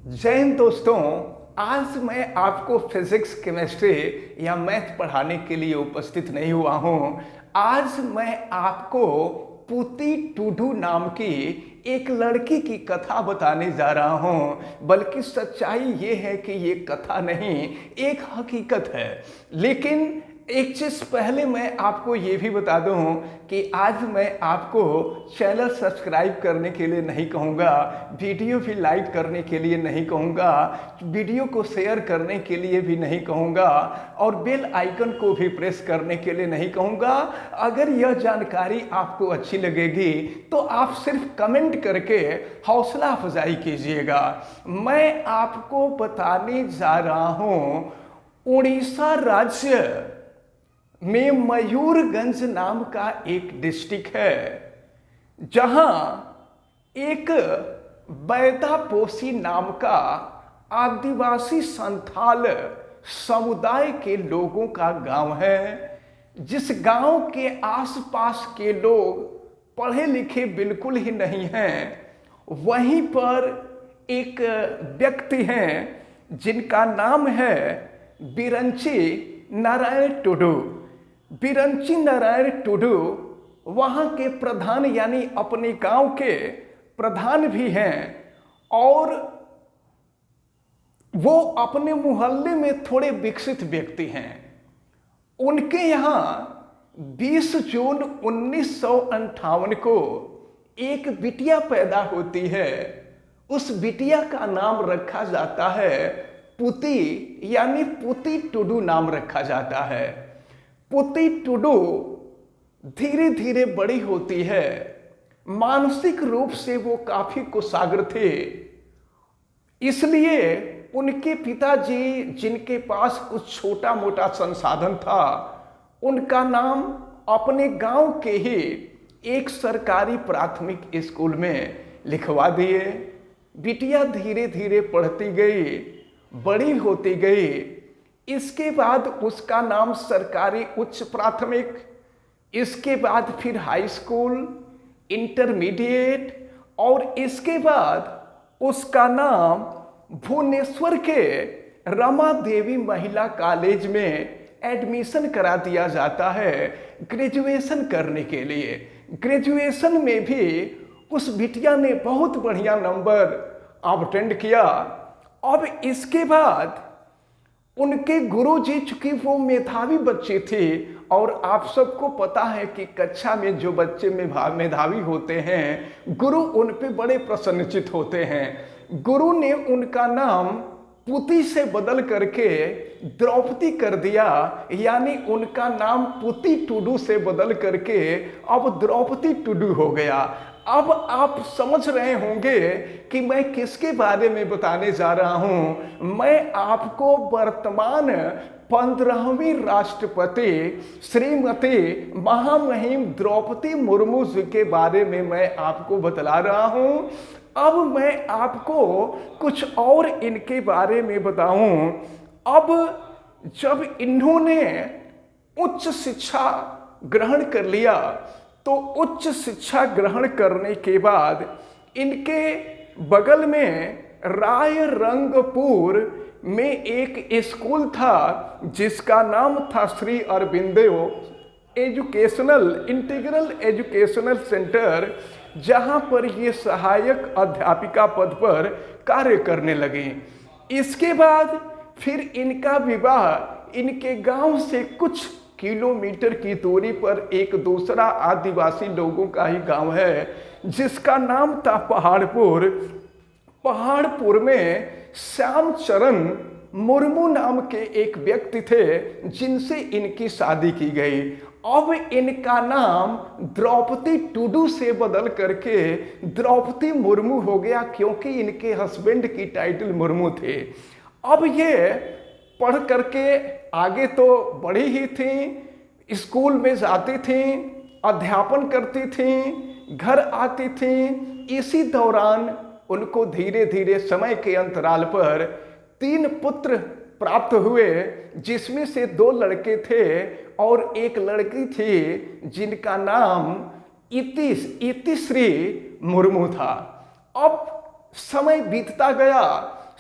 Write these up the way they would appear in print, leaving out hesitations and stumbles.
जय हिंद दोस्तों। आज मैं आपको फिजिक्स, केमिस्ट्री या मैथ पढ़ाने के लिए उपस्थित नहीं हुआ हूँ। आज मैं आपको पूती टूडू नाम की एक लड़की की कथा बताने जा रहा हूँ। बल्कि सच्चाई ये है कि ये कथा नहीं, एक हकीकत है। लेकिन एक चीज़ पहले मैं आपको ये भी बता दूं कि आज मैं आपको चैनल सब्सक्राइब करने के लिए नहीं कहूँगा, वीडियो भी लाइक करने के लिए नहीं कहूँगा, वीडियो को शेयर करने के लिए भी नहीं कहूँगा और बेल आइकन को भी प्रेस करने के लिए नहीं कहूँगा। अगर यह जानकारी आपको अच्छी लगेगी तो आप सिर्फ कमेंट करके हौसला अफजाई कीजिएगा। मैं आपको बताने जा रहा हूँ उड़ीसा राज्य में मयूरगंज नाम का एक डिस्ट्रिक्ट है, जहां एक बैदापोशी नाम का आदिवासी संथाल समुदाय के लोगों का गांव है। जिस गांव के आसपास के लोग पढ़े लिखे बिल्कुल ही नहीं हैं, वहीं पर एक व्यक्ति हैं जिनका नाम है बिरंची नारायण टुडू। बिरंची नारायण टुडू वहाँ के प्रधान यानी अपने गांव के प्रधान भी हैं और वो अपने मोहल्ले में थोड़े विकसित व्यक्ति हैं। उनके यहाँ 20 जून 1958 को एक बिटिया पैदा होती है। उस बिटिया का नाम रखा जाता है पूती, यानी पूती टुडू नाम रखा जाता है। पूती टुडू धीरे धीरे बड़ी होती है। मानसिक रूप से वो काफी कुशाग्र थे, इसलिए उनके पिताजी, जिनके पास कुछ छोटा मोटा संसाधन था, उनका नाम अपने गांव के ही एक सरकारी प्राथमिक स्कूल में लिखवा दिए। बिटिया धीरे धीरे पढ़ती गई, बड़ी होती गई। इसके बाद उसका नाम सरकारी उच्च प्राथमिक, इसके बाद फिर हाई स्कूल, इंटरमीडिएट और इसके बाद उसका नाम भुवनेश्वर के रमा देवी महिला कॉलेज में एडमिशन करा दिया जाता है ग्रेजुएशन करने के लिए। ग्रेजुएशन में भी उस बिटिया ने बहुत बढ़िया नंबर ऑब्टेन किया। अब इसके बाद उनके गुरुजी, चूंकि वो मेधावी बच्चे थे और आप सबको पता है कि कक्षा में जो बच्चे मेधावी होते हैं, गुरु उन पे बड़े प्रसन्नचित होते हैं। गुरु ने उनका नाम पूती से बदल करके द्रौपदी कर दिया, यानी उनका नाम पूती टुडू से बदल करके अब द्रौपदी टुडू हो गया। अब आप समझ रहे होंगे कि मैं किसके बारे में बताने जा रहा हूं। मैं आपको वर्तमान 15वीं राष्ट्रपति श्रीमती महामहिम द्रौपदी मुर्मू जी के बारे में मैं आपको बतला रहा हूं। अब मैं आपको कुछ और इनके बारे में बताऊं। अब जब इन्होंने उच्च शिक्षा ग्रहण कर लिया, तो उच्च शिक्षा ग्रहण करने के बाद इनके बगल में रायरंगपुर में एक स्कूल था जिसका नाम था Shri Aurobindo educational integral educational centre, जहां पर ये सहायक अध्यापिका पद पर कार्य करने लगे। इसके बाद फिर इनका विवाह इनके गांव से कुछ किलोमीटर की दूरी पर एक दूसरा आदिवासी लोगों का ही गांव है जिसका नाम था पहाड़पुर। पहाड़पुर में श्यामचरण मुर्मू नाम के एक व्यक्ति थे जिनसे इनकी शादी की गई। अब इनका नाम द्रौपदी टुडू से बदल करके द्रौपदी मुर्मू हो गया, क्योंकि इनके हस्बैंड की टाइटल मुर्मू थे। अब ये पढ़ करके आगे तो बड़ी ही थी, स्कूल में जाती थी, अध्यापन करती थी, घर आती थी। इसी दौरान उनको धीरे धीरे समय के अंतराल पर 3 पुत्र प्राप्त हुए, जिसमें से 2 लड़के थे और एक लड़की थी जिनका नाम इतिश्री मुर्मू था। अब समय बीतता गया,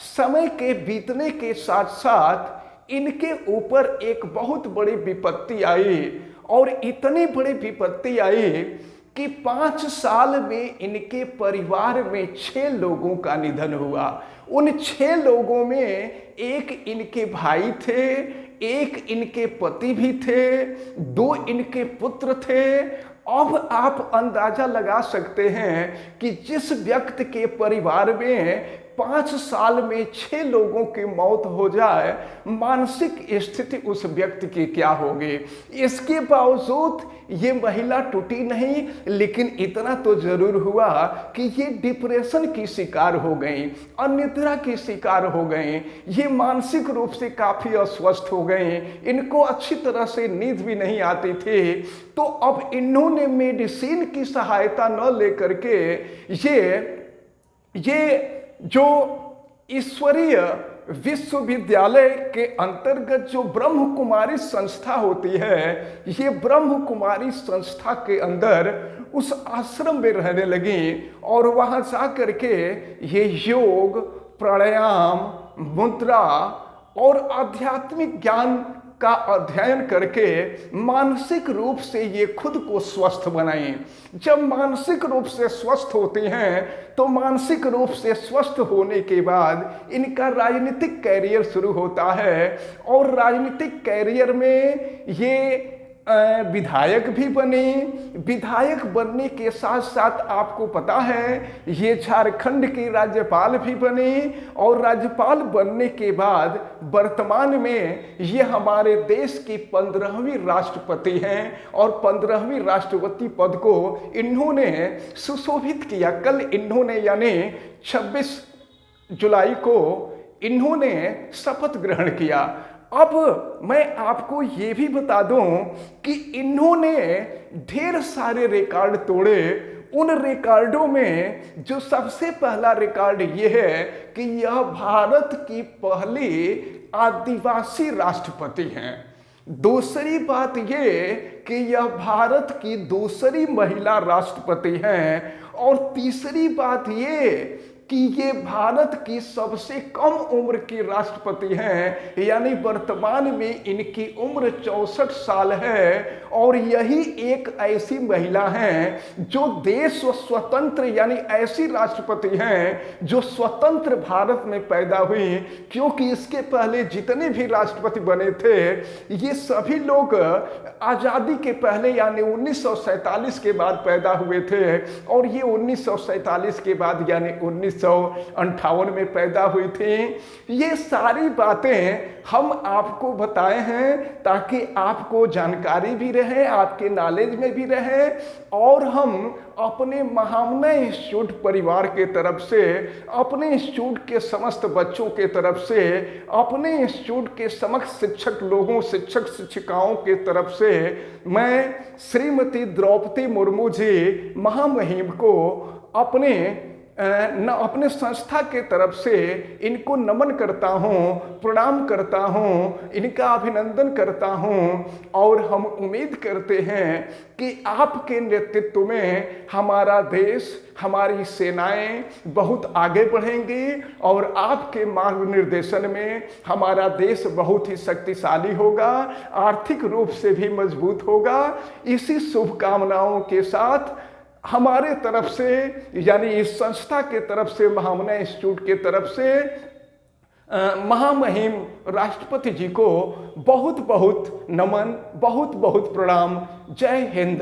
समय के बीतने के साथ साथ इनके ऊपर एक बहुत बड़ी विपत्ति आई, और इतनी बड़ी विपत्ति आई कि 5 साल में इनके परिवार में 6 लोगों का निधन हुआ। उन 6 लोगों में एक इनके भाई थे, एक इनके पति भी थे, 2 इनके पुत्र थे। अब आप अंदाजा लगा सकते हैं कि जिस व्यक्ति के परिवार में 5 साल में 6 लोगों की मौत हो जाए, मानसिक स्थिति उस व्यक्ति की क्या होगी। इसके बावजूद ये महिला टूटी नहीं, लेकिन इतना तो जरूर हुआ कि ये डिप्रेशन की शिकार हो गई, अनिद्रा की शिकार हो गई, ये मानसिक रूप से काफी अस्वस्थ हो गई, इनको अच्छी तरह से नींद भी नहीं आती थी। तो अब इन्होंने मेडिसिन की सहायता न लेकर के ये जो ईश्वरीय विश्वविद्यालय के अंतर्गत जो ब्रह्म कुमारी संस्था होती है, ये ब्रह्म कुमारी संस्था के अंदर उस आश्रम में रहने लगी, और वहां जा करके ये योग, प्राणायाम, मुद्रा और आध्यात्मिक ज्ञान का अध्ययन करके मानसिक रूप से ये खुद को स्वस्थ बनाएं। जब मानसिक रूप से स्वस्थ होती हैं तो मानसिक रूप से स्वस्थ होने के बाद इनका राजनीतिक कैरियर शुरू होता है, और राजनीतिक कैरियर में ये विधायक भी बने। विधायक बनने के साथ साथ आपको पता है ये झारखंड की राज्यपाल भी बने, और राज्यपाल बनने के बाद वर्तमान में ये हमारे देश की 15वीं राष्ट्रपति हैं, और 15वीं राष्ट्रपति पद को इन्होंने सुशोभित किया। कल इन्होंने यानी 26 जुलाई को इन्होंने शपथ ग्रहण किया। अब मैं आपको ये भी बता दूं कि इन्होंने ढेर सारे रिकॉर्ड तोड़े। उन रिकॉर्डों में जो सबसे पहला रिकॉर्ड ये है कि यह भारत की पहली आदिवासी राष्ट्रपति हैं। दूसरी बात ये कि यह भारत की दूसरी महिला राष्ट्रपति हैं, और तीसरी बात ये कि ये भारत की सबसे कम उम्र की राष्ट्रपति हैं, यानी वर्तमान में इनकी उम्र 64 साल है, और यही एक ऐसी महिला हैं जो देश स्वतंत्र यानी ऐसी राष्ट्रपति हैं जो स्वतंत्र भारत में पैदा हुई। क्योंकि इसके पहले जितने भी राष्ट्रपति बने थे ये सभी लोग आज़ादी के पहले यानी 1947 के बाद पैदा हुए थे, और ये 1947 के बाद यानी 1958 में पैदा हुई थी। ये सारी बातें हम आपको बताए हैं ताकि आपको जानकारी भी रहे, आपके नॉलेज में भी रहे, और हम अपने महामना इंस्टीट्यूट परिवार के तरफ से, अपने इंस्टीट्यूट के समस्त बच्चों के तरफ से, अपने इंस्टीट्यूट के समस्त शिक्षक लोगों, शिक्षक शिक्षिकाओं के तरफ से मैं श्रीमती द्रौपदी मुर्मू जी महामहिम को अपने संस्था के तरफ से इनको नमन करता हूँ, प्रणाम करता हूँ, इनका अभिनंदन करता हूँ, और हम उम्मीद करते हैं कि आपके नेतृत्व में हमारा देश, हमारी सेनाएं बहुत आगे बढ़ेंगी, और आपके मार्गनिर्देशन में हमारा देश बहुत ही शक्तिशाली होगा, आर्थिक रूप से भी मजबूत होगा। इसी शुभकामनाओं के साथ हमारे तरफ से यानी इस संस्था के तरफ से, महामना इंस्टीट्यूट के तरफ से महामहिम राष्ट्रपति जी को बहुत बहुत नमन, बहुत बहुत प्रणाम। जय हिंद।